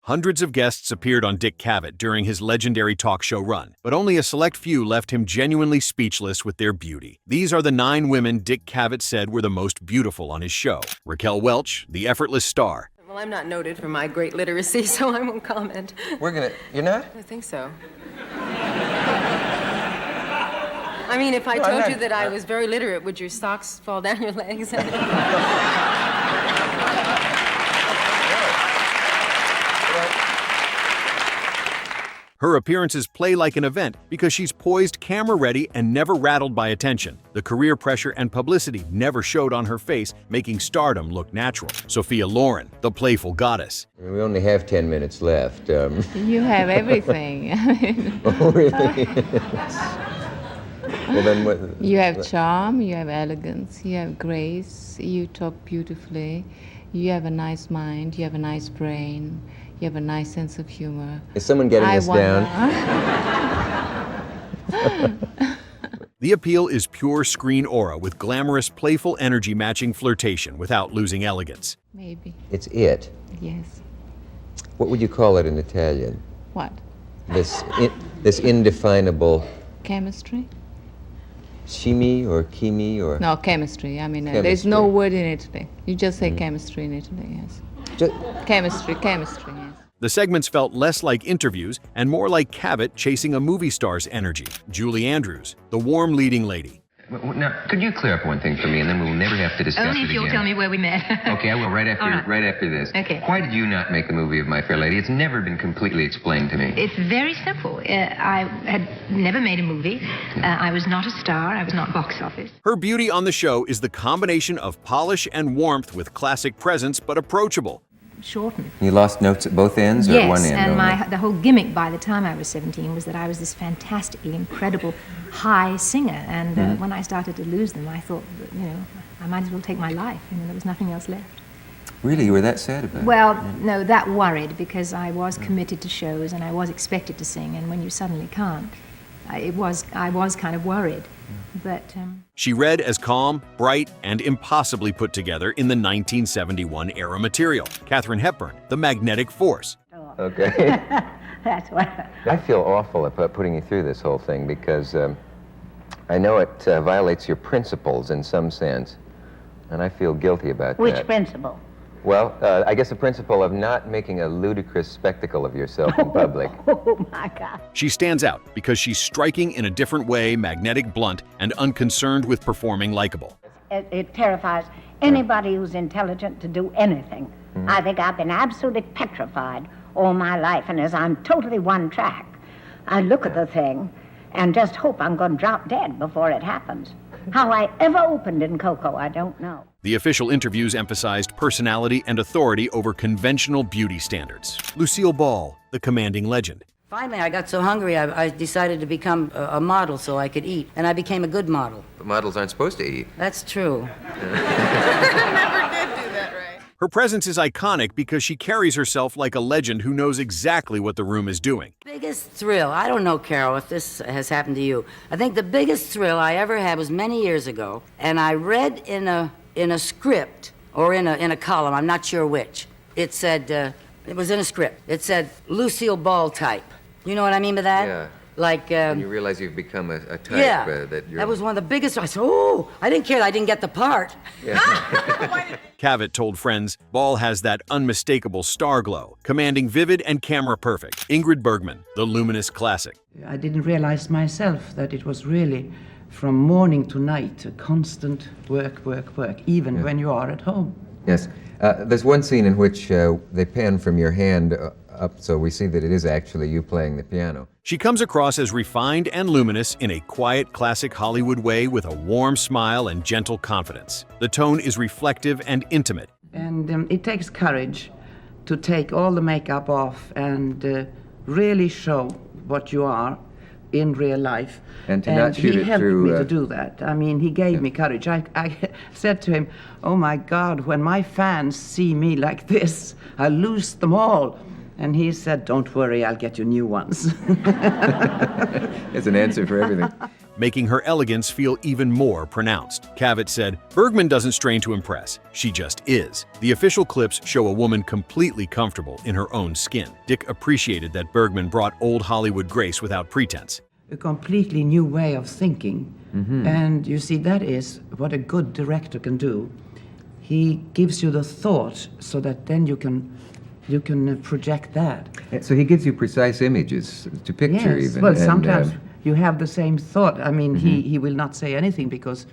Hundreds of guests appeared on Dick Cavett during his legendary talk show run, but only a select few left him genuinely speechless with their beauty. These are the 9 women Dick Cavett said were the most beautiful on his show. Raquel Welch, the effortless star. Well, I'm not noted for my great literacy, so I won't comment. You're not? I think so. I mean, if I told you that I was very literate, would your socks fall down your legs? Her appearances play like an event because she's poised, camera-ready, and never rattled by attention. The career pressure and publicity never showed on her face, making stardom look natural. Sophia Loren, the playful goddess. We only have 10 minutes left. You have everything. Oh, really? Well, then what? You have charm, you have elegance, you have grace, you talk beautifully, you have a nice mind, you have a nice brain. You have a nice sense of humor. Is someone getting this down? The appeal is pure screen aura with glamorous, playful energy matching flirtation without losing elegance. Maybe. It's it. Yes. What would you call it in Italian? What? This indefinable... Chemistry? Chimie or chemi or... No, chemistry. I mean, chemistry. There's no word in Italy. You just say chemistry in Italy, yes. Chemistry, yes. The segments felt less like interviews and more like Cavett chasing a movie star's energy. Julie Andrews, the warm leading lady. Now, could you clear up one thing for me, and then we'll never have to discuss it again? Only if you'll tell me where we met. Okay, I will, right after this. Okay. Why did you not make a movie of My Fair Lady? It's never been completely explained to me. It's very simple. I had never made a movie. I was not a star. I was not box office. Her beauty on the show is the combination of polish and warmth with classic presence, but approachable. Shortened. You lost notes at both ends or yes, one end? and the whole gimmick by the time I was 17 was that I was this fantastically incredible high singer, and when I started to lose them, I thought, I might as well take my life. There was nothing else left. Really? You were that sad about it? Well, no, that worried, because I was committed to shows and I was expected to sing, and when you suddenly can't, I was kind of worried. But she read as calm, bright, and impossibly put together in the 1971 era material. Katharine Hepburn, the magnetic force. Okay. that's what. I feel awful about putting you through this whole thing because I know it violates your principles in some sense, and I feel guilty about that. Which principle? Well, I guess the principle of not making a ludicrous spectacle of yourself in public. Oh, my God. She stands out because she's striking in a different way, magnetic, blunt, and unconcerned with performing likable. It terrifies anybody who's intelligent to do anything. I think I've been absolutely petrified all my life, and as I'm totally one track, I look at the thing and just hope I'm going to drop dead before it happens. How I ever opened in Coco, I don't know. The official interviews emphasized personality and authority over conventional beauty standards. Lucille Ball, the commanding legend. Finally, I got so hungry, I decided to become a model so I could eat, and I became a good model. But models aren't supposed to eat. That's true. Her presence is iconic because she carries herself like a legend who knows exactly what the room is doing. Biggest thrill, I don't know, Carol, if this has happened to you. I think the biggest thrill I ever had was many years ago, and I read in a script, or in a column, I'm not sure which. It said, it was in a script. It said, Lucille Ball type. You know what I mean by that? Yeah. Like, and you realize you've become a type yeah, that you're... that was one of the biggest. I said, oh, I didn't care that I didn't get the part. Yeah. Cavett told friends, Ball has that unmistakable star glow, commanding vivid and camera-perfect. Ingrid Bergman, the luminous classic. I didn't realize myself that it was really from morning to night, a constant work, even when you are at home. Yes. There's one scene in which they pan from your hand up, so we see that it is actually you playing the piano. She comes across as refined and luminous in a quiet, classic Hollywood way with a warm smile and gentle confidence. The tone is reflective and intimate. And it takes courage to take all the makeup off and really show what you are in real life. And to not shoot it through... He helped me to do that. I mean, he gave me courage. I said to him, oh my God, when my fans see me like this, I'll lose them all. And he said, don't worry, I'll get you new ones. It's an answer for everything. making her elegance feel even more pronounced. Cavett said, "Bergman doesn't strain to impress. She just is." The official clips show a woman completely comfortable in her own skin. Dick appreciated that Bergman brought old Hollywood grace without pretense. A completely new way of thinking. And you see, that is what a good director can do. He gives you the thought so that then you can project that. So he gives you precise images to picture, Yes. even. Well, and, sometimes you have the same thought. I mean, he will not say anything because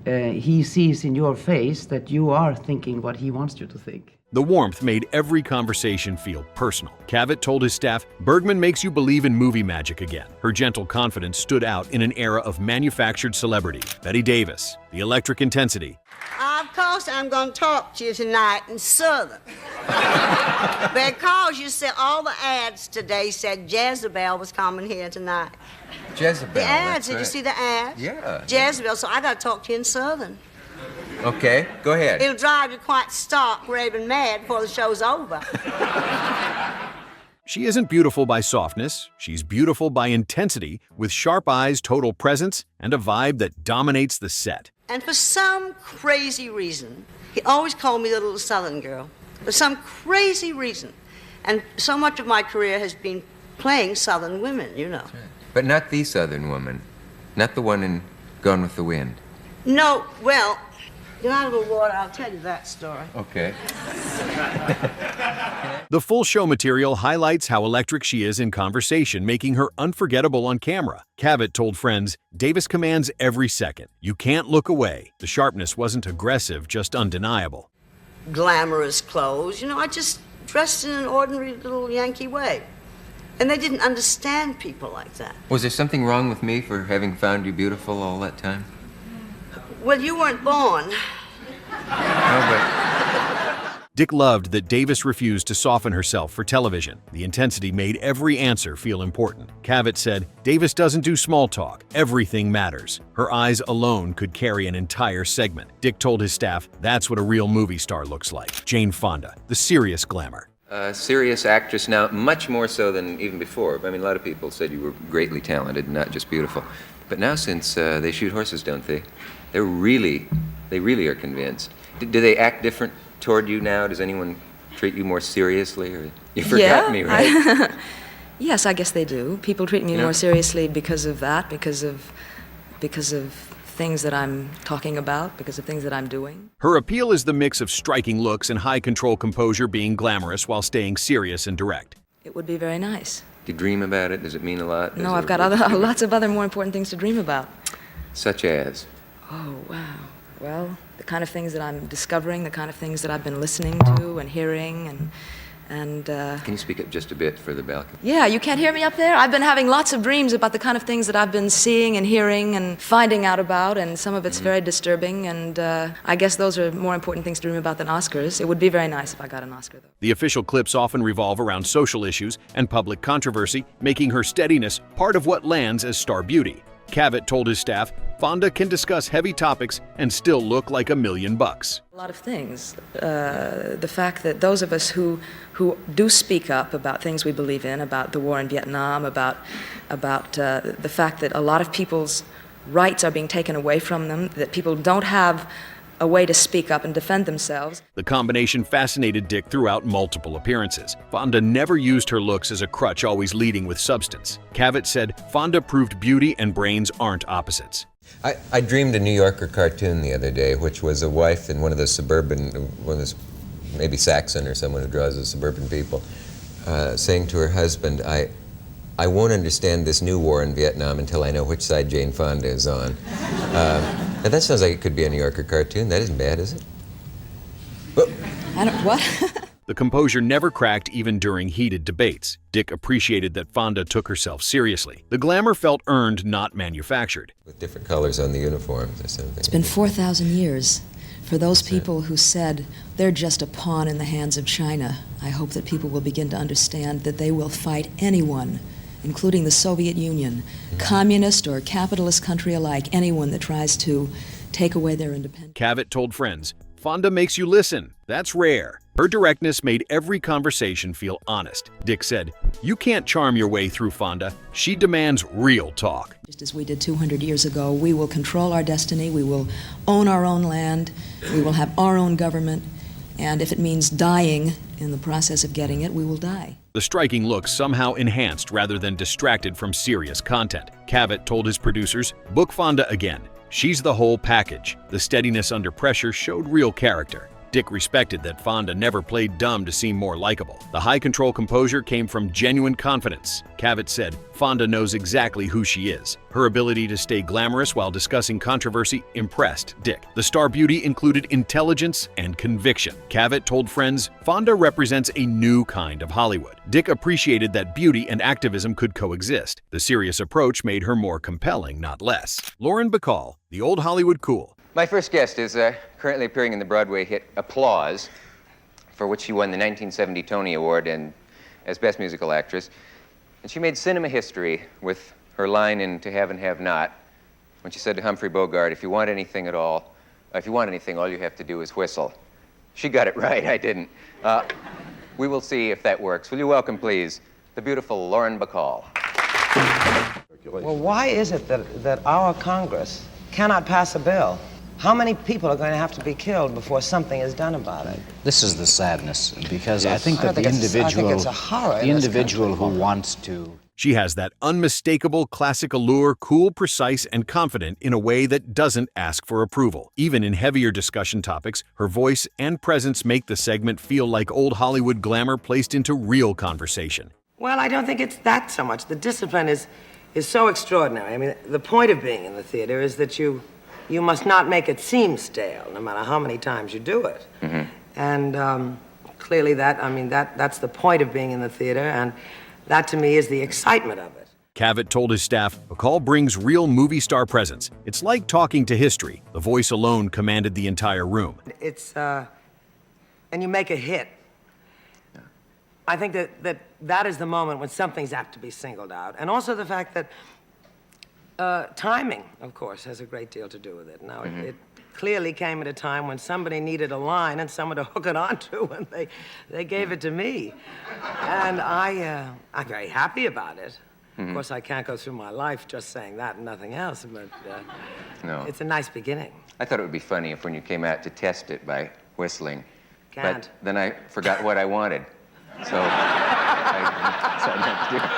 he sees in your face that you are thinking what he wants you to think. The warmth made every conversation feel personal. Cavett told his staff, "Bergman makes you believe in movie magic again." Her gentle confidence stood out in an era of manufactured celebrity. Bette Davis, the electric intensity. Of course, I'm going to talk to you tonight in Southern. Because you said all the ads today said Jezebel was coming here tonight. Jezebel. The ads, did you see the ads? Yeah. Jezebel, so I got to talk to you in Southern. Okay, go ahead. It'll drive you quite stark, raving mad before the show's over. She isn't beautiful by softness, she's beautiful by intensity, with sharp eyes, total presence, and a vibe that dominates the set. And for some crazy reason, he always called me the little Southern girl. For some crazy reason. And so much of my career has been playing Southern women, you know. But not the Southern woman. Not the one in Gone with the Wind. No, well, get out of the water, I'll tell you that story. Okay. The full show material highlights how electric she is in conversation, making her unforgettable on camera. Cavett told friends, "Davis commands every second. You can't look away." The sharpness wasn't aggressive, just undeniable. Glamorous clothes, you know, I just dressed in an ordinary little Yankee way. And they didn't understand people like that. Was there something wrong with me for having found you beautiful all that time? Well, you weren't born. No, but Dick loved that Davis refused to soften herself for television. The intensity made every answer feel important. Cavett said, "Davis doesn't do small talk. Everything matters." Her eyes alone could carry an entire segment. Dick told his staff, "That's what a real movie star looks like." Jane Fonda, the serious glamour. serious actress now, much more so than even before. I mean, a lot of people said you were greatly talented, not just beautiful. But now, since they shoot horses, don't they? They really are convinced. Do they act different toward you now? Does anyone treat you more seriously? Or you forgot me, right? Yes, I guess they do. People treat me more seriously because of that, because of things that I'm talking about, because of things that I'm doing. Her appeal is the mix of striking looks and high-control composure, being glamorous while staying serious and direct. It would be very nice. Do you dream about it? Does it mean a lot? No, I've got lots of other more important things to dream about. Such as? Oh, wow. Well, the kind of things that I'm discovering, the kind of things that I've been listening to and hearing, and Can you speak up just a bit for the balcony? Yeah, you can't hear me up there? I've been having lots of dreams about the kind of things that I've been seeing and hearing and finding out about, and some of it's very disturbing, and I guess those are more important things to dream about than Oscars. It would be very nice if I got an Oscar, though. The official clips often revolve around social issues and public controversy, making her steadiness part of what lands as star beauty. Cavett told his staff, Fonda can discuss heavy topics and still look like $1 million. A lot of things. The fact that those of us who do speak up about things we believe in, about the war in Vietnam, about the fact that a lot of people's rights are being taken away from them, that people don't have a way to speak up and defend themselves. The combination fascinated Dick throughout multiple appearances. Fonda never used her looks as a crutch, always leading with substance. Cavett said, Fonda proved beauty and brains aren't opposites. I dreamed a New Yorker cartoon the other day, which was a wife in one of those maybe Saxon or someone who draws the suburban people, saying to her husband, I won't understand this new war in Vietnam until I know which side Jane Fonda is on. Now that sounds like it could be a New Yorker cartoon. That isn't bad, is it? What? The composure never cracked even during heated debates. Dick appreciated that Fonda took herself seriously. The glamour felt earned, not manufactured. With different colors on the uniforms or something. It's been 4,000 years. For those people who said they're just a pawn in the hands of China, I hope that people will begin to understand that they will fight anyone, including the Soviet Union, communist or capitalist country alike, anyone that tries to take away their independence. Cavett told friends, Fonda makes you listen. That's rare. Her directness made every conversation feel honest. Dick said, "You can't charm your way through Fonda. She demands real talk." Just as we did 200 years ago, we will control our destiny, we will own our own land, we will have our own government, and if it means dying in the process of getting it, we will die. The striking look somehow enhanced rather than distracted from serious content. Cavett told his producers, "Book Fonda again. She's the whole package." The steadiness under pressure showed real character. Dick respected that Fonda never played dumb to seem more likable. The high-control composure came from genuine confidence. Cavett said, "Fonda knows exactly who she is." Her ability to stay glamorous while discussing controversy impressed Dick. The star beauty included intelligence and conviction. Cavett told friends, "Fonda represents a new kind of Hollywood." Dick appreciated that beauty and activism could coexist. The serious approach made her more compelling, not less. Lauren Bacall, the old Hollywood cool. My first guest is currently appearing in the Broadway hit Applause, for which she won the 1970 Tony Award and as Best Musical Actress. And she made cinema history with her line in To Have and Have Not, when she said to Humphrey Bogart, if you want anything, all you have to do is whistle. She got it right, I didn't. We will see if that works. Will you welcome, please, the beautiful Lauren Bacall. Well, why is it that our Congress cannot pass a bill? How many people are going to have to be killed before something is done about it? This is the sadness, because Yes. I think that the individual who wants to... She has that unmistakable classic allure, cool, precise, and confident in a way that doesn't ask for approval. Even in heavier discussion topics, her voice and presence make the segment feel like old Hollywood glamour placed into real conversation. Well, I don't think it's that so much. The discipline is so extraordinary. I mean, the point of being in the theater is that you must not make it seem stale, no matter how many times you do it. Mm-hmm. And clearly that's the point of being in the theater, and that to me is the excitement of it. Cavett told his staff, "Bacall brings real movie star presence. It's like talking to history." The voice alone commanded the entire room. And you make a hit. I think that is the moment when something's apt to be singled out. And also the fact that timing, of course, has a great deal to do with it. Now, it clearly came at a time when somebody needed a line and someone to hook it onto, and they gave it to me. And I'm very happy about it. Of course, I can't go through my life just saying that and nothing else, but No. It's a nice beginning. I thought it would be funny if when you came out to test it by whistling, Can't. but then I forgot what I wanted. So I decided not to do it.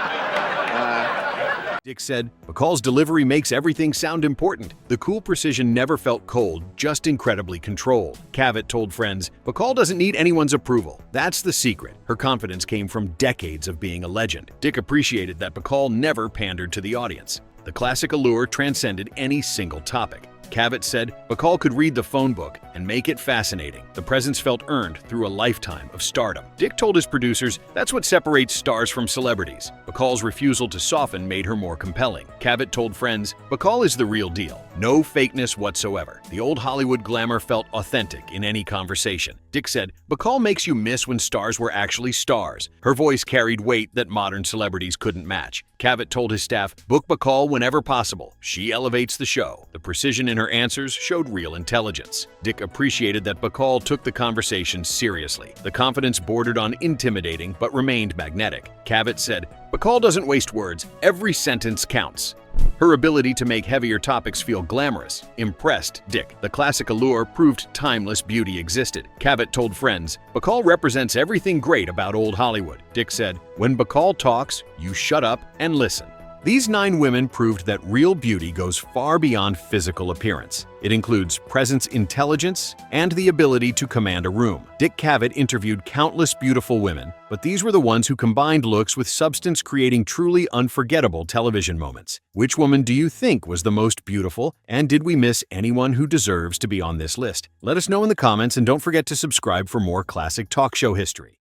Dick said, "Bacall's delivery makes everything sound important. The cool precision never felt cold, just incredibly controlled." Cavett told friends, "Bacall doesn't need anyone's approval. That's the secret." Her confidence came from decades of being a legend. Dick appreciated that Bacall never pandered to the audience. The classic allure transcended any single topic. Cavett said, "Bacall could read the phone book and make it fascinating." The presence felt earned through a lifetime of stardom. Dick told his producers, "That's what separates stars from celebrities." Bacall's refusal to soften made her more compelling. Cavett told friends, "Bacall is the real deal. No fakeness whatsoever." The old Hollywood glamour felt authentic in any conversation. Dick said, "Bacall makes you miss when stars were actually stars." Her voice carried weight that modern celebrities couldn't match. Cavett told his staff, "Book Bacall whenever possible. She elevates the show." The precision in her answers showed real intelligence. Dick appreciated that Bacall took the conversation seriously. The confidence bordered on intimidating but remained magnetic. Cavett said, "Bacall doesn't waste words. Every sentence counts." Her ability to make heavier topics feel glamorous impressed Dick. The classic allure proved timeless beauty existed. Cavett told friends, "Bacall represents everything great about old Hollywood." Dick said, "When Bacall talks, you shut up and listen." These 9 women proved that real beauty goes far beyond physical appearance. It includes presence, intelligence, and the ability to command a room. Dick Cavett interviewed countless beautiful women, but these were the ones who combined looks with substance, creating truly unforgettable television moments. Which woman do you think was the most beautiful, and did we miss anyone who deserves to be on this list? Let us know in the comments, and don't forget to subscribe for more classic talk show history.